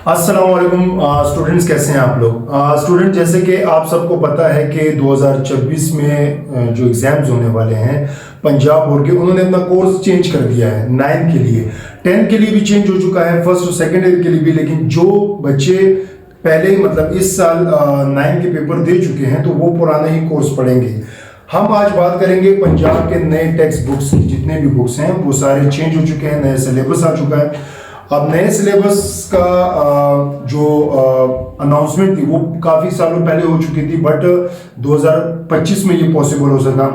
अस्सलाम वालेकुम स्टूडेंट्स, कैसे हैं आप लोग। स्टूडेंट, जैसे कि आप सबको पता है कि 2026 में जो एग्ज़ाम्स होने वाले हैं पंजाब बोर्ड के, उन्होंने अपना कोर्स चेंज कर दिया है 9 के लिए। 10 के लिए भी चेंज हो चुका है, फर्स्ट और सेकेंड ईयर के लिए भी। लेकिन जो बच्चे पहले मतलब इस साल 9 के पेपर दे चुके हैं तो वो पुराना ही कोर्स पढ़ेंगे। हम आज बात करेंगे पंजाब के नए टेक्स्ट बुक्स की। जितने भी बुक्स हैं वो सारे चेंज हो चुके हैं, नया सिलेबस आ चुका है। अब नए सिलेबस का जो अनाउंसमेंट थी वो काफ़ी सालों पहले हो चुकी थी, बट 2025 में ये पॉसिबल हो सका।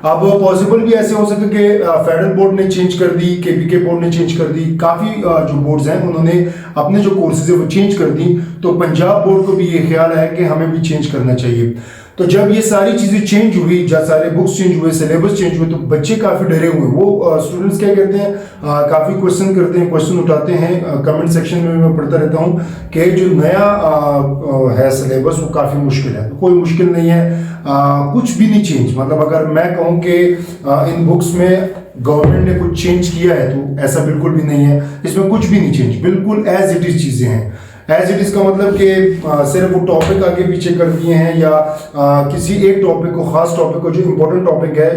अब पॉसिबल भी ऐसे हो सके कि फेडरल बोर्ड ने चेंज कर दी, केपीके बोर्ड ने चेंज कर दी, काफ़ी जो बोर्ड्स हैं उन्होंने अपने जो कोर्सेज है वो चेंज कर दी। तो पंजाब बोर्ड को भी ये ख्याल है कि हमें भी चेंज करना चाहिए। तो जब ये सारी चीज़ें चेंज हुई, जब सारे बुक्स चेंज हुए, सिलेबस चेंज हुए, तो बच्चे काफ़ी डरे हुए। वो स्टूडेंट्स क्या कहते हैं, काफ़ी क्वेश्चन करते हैं, क्वेश्चन उठाते हैं। कमेंट सेक्शन में मैं पढ़ता रहता हूँ कि जो नया है सिलेबस वो काफ़ी मुश्किल है। कोई मुश्किल नहीं है, कुछ भी नहीं चेंज। मतलब अगर मैं कहूँ कि इन बुक्स में गवर्नमेंट ने कुछ चेंज किया है तो ऐसा बिल्कुल भी नहीं है। इसमें कुछ भी नहीं चेंज, बिल्कुल एज इट इज़ चीज़ें हैं। एज इट इज़ का मतलब कि सिर्फ वो टॉपिक आगे पीछे कर दिए हैं, या किसी एक टॉपिक को, खास टॉपिक को, जो इम्पोर्टेंट टॉपिक है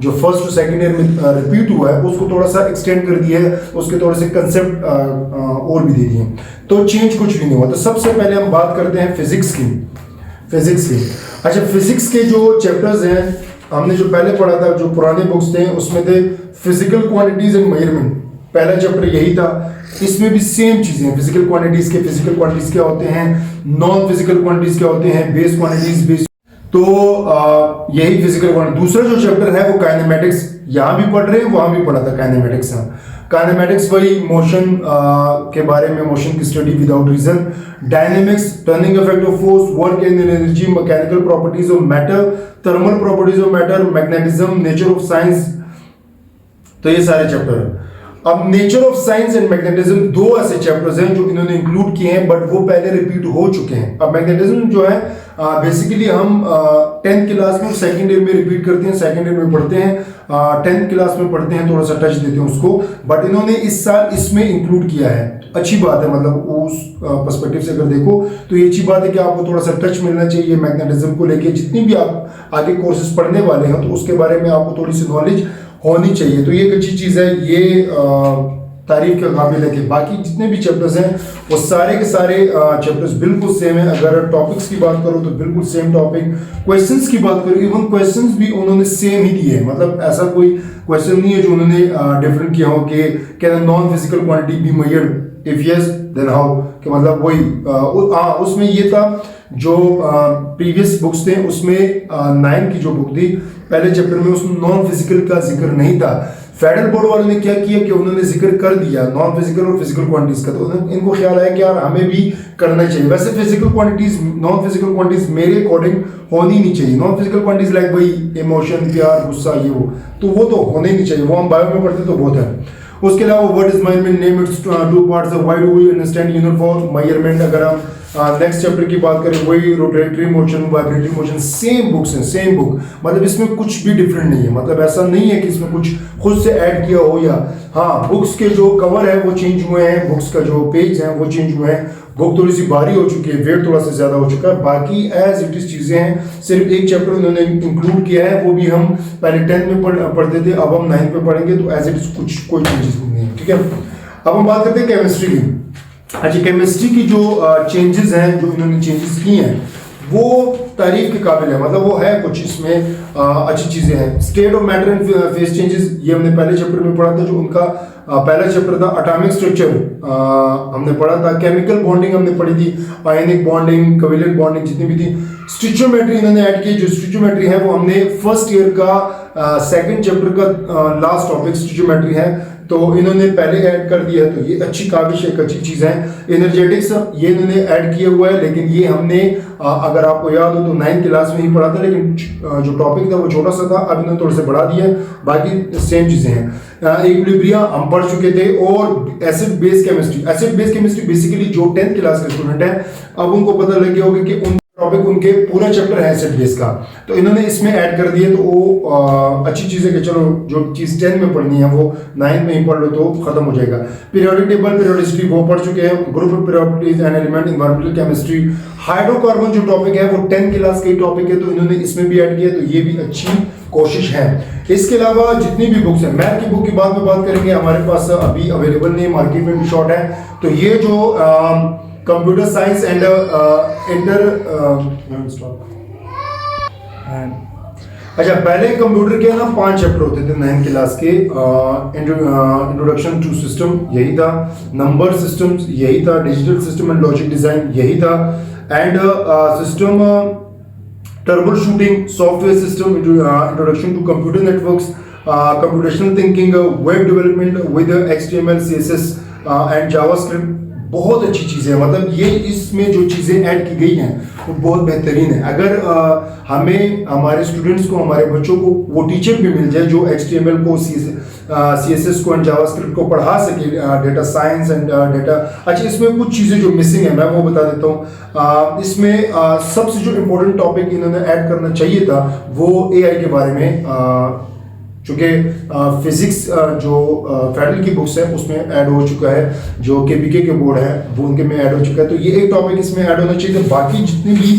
जो फर्स्ट और सेकंड ईयर में रिपीट हुआ है उसको थोड़ा सा एक्सटेंड कर दिया है, उसके थोड़े से कंसेप्ट और भी दे दिए। तो चेंज कुछ भी नहीं हुआ। तो सबसे पहले हम बात करते हैं फिजिक्स की। अच्छा, फिजिक्स के जो चैप्टर्स हैं हमने जो पहले पढ़ा था, जो पुराने बुक्स थे उसमें थे फिजिकल क्वांटिटीज एंड मेजरमेंट। पहला चैप्टर यही था। इसमें भी सेम चीजें, फिजिकल क्वांटिटीज क्या होते हैं, नॉन फिजिकल क्वांटिटीज क्या होते हैं, बेस क्वांटिटीज। तो यही फिजिकल क्वांटिटी। दूसरा जो चैप्टर है वो काइनेमेटिक्स, यहाँ भी पढ़ रहे हैं, वहां भी पढ़ा था काइनेमेटिक्स। काइनेमेटिक्स वही मोशन के बारे में, मोशन की study without reason. Dynamics, turning effect of force, work and energy, mechanical properties of matter, thermal properties of matter, magnetism, nature of science. तो ये सारे चैप्टर हैं। अब nature of science and magnetism दो ऐसे चैप्टर्स हैं जो इन्होंने इंक्लूड किए हैं, बट वो पहले रिपीट हो चुके हैं। अब मैग्नेटिज्म जो है बेसिकली हम 10th क्लास में सेकंड ईयर में रिपीट करते हैं, सेकंड ईयर में पढ़ते हैं, 10th क्लास में पढ़ते हैं, थोड़ा सा टच देते हैं उसको। बट इन्होंने इस साल इसमें इंक्लूड किया है, अच्छी बात है। मतलब उस पर्सपेक्टिव से अगर देखो तो ये अच्छी बात है कि आपको थोड़ा सा टच मिलना चाहिए मैग्नेटिज्म को लेके। जितनी भी आप आगे कोर्सेज पढ़ने वाले हैं तो उसके बारे में आपको थोड़ी सी नॉलेज होनी चाहिए। तो ये एक अच्छी चीज़ है, ये तारीफ के काबिल है। कि बाकी जितने भी चैप्टर्स हैं वो सारे के सारे चैप्टर्स बिल्कुल सेम है। अगर टॉपिक्स की बात करो तो बिल्कुल सेम टॉपिक। क्वेश्चंस की बात करो, इवन क्वेश्चंस भी उन्होंने सेम ही दिए हैं। मतलब ऐसा कोई क्वेश्चन नहीं है जो उन्होंने डिफरेंट किया हो कि can non physical quantity be measured, if yes then how. कि मतलब वही उसमें ये था, जो प्रीवियस बुक्स थे उसमें 9 की जो बुक थी पहले चैप्टर में, उसमें नॉन फिजिकल का जिक्र नहीं था। फेडरल बोर्ड वालों ने क्या किया कि उन्होंने जिक्र कर दिया नॉन फिजिकल और फिजिकल क्वांटिटीज का। तो इनको ख्याल है कि यार हमें भी करना चाहिए। वैसे physical quantities, non physical quantities मेरे अकॉर्डिंग होनी नहीं चाहिए। नॉन फिजिकल क्वांटिटीज लाइक भाई इमोशन, प्यार, गुस्सा, ये वो, तो वो तो होने नहीं चाहिए। वो हम बायो में पढ़ते तो बहुत है। उसके अलावा word is measurement, name its two parts, why do we understand uniform measurement. अगर हम नेक्स्ट चैप्टर की बात करें, वही rotatory motion, vibratory motion, same books हैं, सेम बुक। मतलब इसमें कुछ भी डिफरेंट नहीं है। मतलब ऐसा नहीं है कि इसमें कुछ खुद से ऐड किया हो, या हाँ बुक्स के जो कवर है वो चेंज हुए हैं, बुक्स का जो पेज है वो चेंज हुए हैं, बुक थोड़ी सी भारी हो चुकी है, वेट थोड़ा सा ज्यादा हो चुका है। बाकी एज इट इज चीजें हैं। सिर्फ एक चैप्टर उन्होंने इंक्लूड किया है, वो भी हम पहले 10th में पढ़ते थे, अब हम 9th में पढ़ेंगे। तो एज इट इज कुछ कोई चेंजेस नहीं है, ठीक है। अब हम बात करते हैं केमिस्ट्री की। अच्छा, केमिस्ट्री की जो चेंजेस हैं, जो इन्होंने चेंजेस किए हैं वो तारीफ के काबिल है। मतलब वो है कुछ इसमें अच्छी चीज़ें हैं। State of matter and phase changes, ये हमने पहले चैप्टर में पढ़ा था। जो उनका पहला चैप्टर था एटॉमिक स्ट्रक्चर, हमने पढ़ा था। केमिकल बॉन्डिंग हमने पढ़ी थी, आयनिक बॉन्डिंग, कोवेलेंट बॉन्डिंग, जितनी भी थी। स्टिचोमेट्री इन्होंने ऐड की। जो स्टिचोमेट्री है वो हमने फर्स्ट ईयर का सेकंड चैप्टर का लास्ट टॉपिक स्टिचोमेट्री है, तो इन्होंने पहले ऐड कर दिया है। तो ये अच्छी काबिश, एक अच्छी चीज़ है। एनर्जेटिक्स ये इन्होंने ऐड किया हुआ है, लेकिन ये हमने अगर आपको याद हो तो 9th क्लास में ही पढ़ा था, लेकिन जो टॉपिक था वो छोटा सा था, अब इन्होंने थोड़े से बढ़ा दिया है। बाकी सेम चीज़ें हैं। इक्विलिब्रिया हम पढ़ चुके थे, और एसिड बेस केमिस्ट्री बेसिकली जो 10th क्लास के स्टूडेंट हैं अब उनको पता लग गया होगा कि उन टॉपिक उनके पूरा चैप्टर है सेट बेस का, तो इन्होंने इसमें ऐड कर दिए। तो वो अच्छी चीज़ है कि चलो जो चीज़ 10 में पढ़नी है वो 9 में ही पढ़ लो तो खत्म हो जाएगा। पीरियोडिक टेबल, पीरियोडिसिटी वो पढ़ चुके हैं। Group of periodicities and element, environmental chemistry, hydrocarbon जो टॉपिक है वो 10 क्लास का टॉपिक है, तो इन्होंने इसमें भी ऐड किया, तो ये भी अच्छी कोशिश है। इसके अलावा जितनी भी बुक्स हैं, मैथ की बुक की बाद में बात करेंगे, हमारे पास अभी अवेलेबल नहीं, मार्केट में भी शॉर्ट है। तो ये जो कंप्यूटर साइंस एंड अच्छा, पहले कंप्यूटर के ना 5 चैप्टर होते थे 9 क्लास के। इंट्रोडक्शन टू सिस्टम यही था, नंबर सिस्टम्स यही था, digital system and logic design यही था, and system troubleshooting, software system, introduction to computer networks, computational thinking, web development with HTML, CSS and JavaScript. बहुत अच्छी चीज़ें हैं, मतलब ये इसमें जो चीज़ें ऐड की गई हैं वो बहुत बेहतरीन है। अगर हमें हमारे स्टूडेंट्स को, हमारे बच्चों को वो टीचर भी मिल जाए जो HTML को, CSS को एंड जावास्क्रिप्ट को पढ़ा सके, डेटा साइंस एंड डेटा। अच्छा, इसमें कुछ चीज़ें जो मिसिंग है मैं वो बता देता हूँ। इसमें सबसे जो इम्पोर्टेंट टॉपिक इन्होंने ऐड करना चाहिए था वो AI के बारे में, चूँकि फिजिक्स जो फेडरल की बुक्स है उसमें ऐड हो चुका है, जो KPK के बोर्ड है वो उनके में ऐड हो चुका है, तो ये एक टॉपिक इसमें ऐड होना चाहिए। बाकी जितनी भी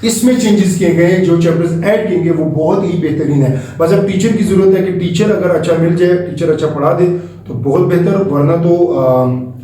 इसमें चेंजेस किए गए हैं, जो चैप्टर्स ऐड किए गए वो बहुत ही बेहतरीन है। बस अब टीचर की ज़रूरत है कि टीचर अगर अच्छा मिल जाए, टीचर अच्छा पढ़ा दे तो बहुत बेहतर, वरना तो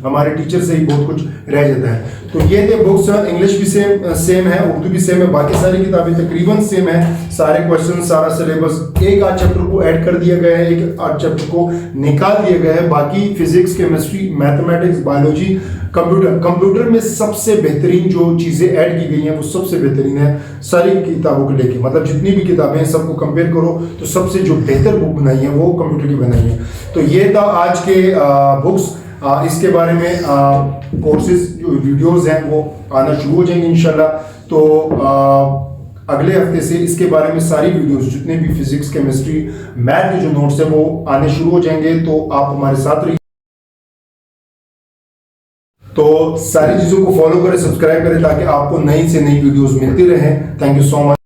हमारे टीचर से ही बहुत कुछ रह जाता है। तो ये थे बुक्स, इंग्लिश भी सेम है, उर्दू भी सेम है, बाकी सारी किताबें तकरीबन सेम है, सारे क्वेश्चन, सारा सिलेबस, एक आध चैप्टर को ऐड कर दिया गया है, एक आध चैप्टर को निकाल दिया गया है। बाकी physics, chemistry, mathematics, biology, computer में सबसे बेहतरीन जो चीज़ें ऐड की गई हैं वो सबसे बेहतरीन है सारी किताबों को लेके। मतलब जितनी भी किताबें हैं सबको कंपेयर करो तो सबसे जो बेहतर बुक बनाई है वो कंप्यूटर की बनाई है। तो ये था आज के बुक्स। इसके बारे में कोर्सेज जो वीडियोस हैं वो आना शुरू हो जाएंगे इंशाल्लाह। तो अगले हफ्ते से इसके बारे में सारी वीडियोस, जितने भी फिजिक्स, केमिस्ट्री, मैथ के जो नोट्स हैं वो आने शुरू हो जाएंगे, तो आप हमारे साथ रहिए। तो सारी चीज़ों को फॉलो करें, सब्सक्राइब करें, ताकि आपको नई से नई वीडियोस मिलती रहें। Thank you so much.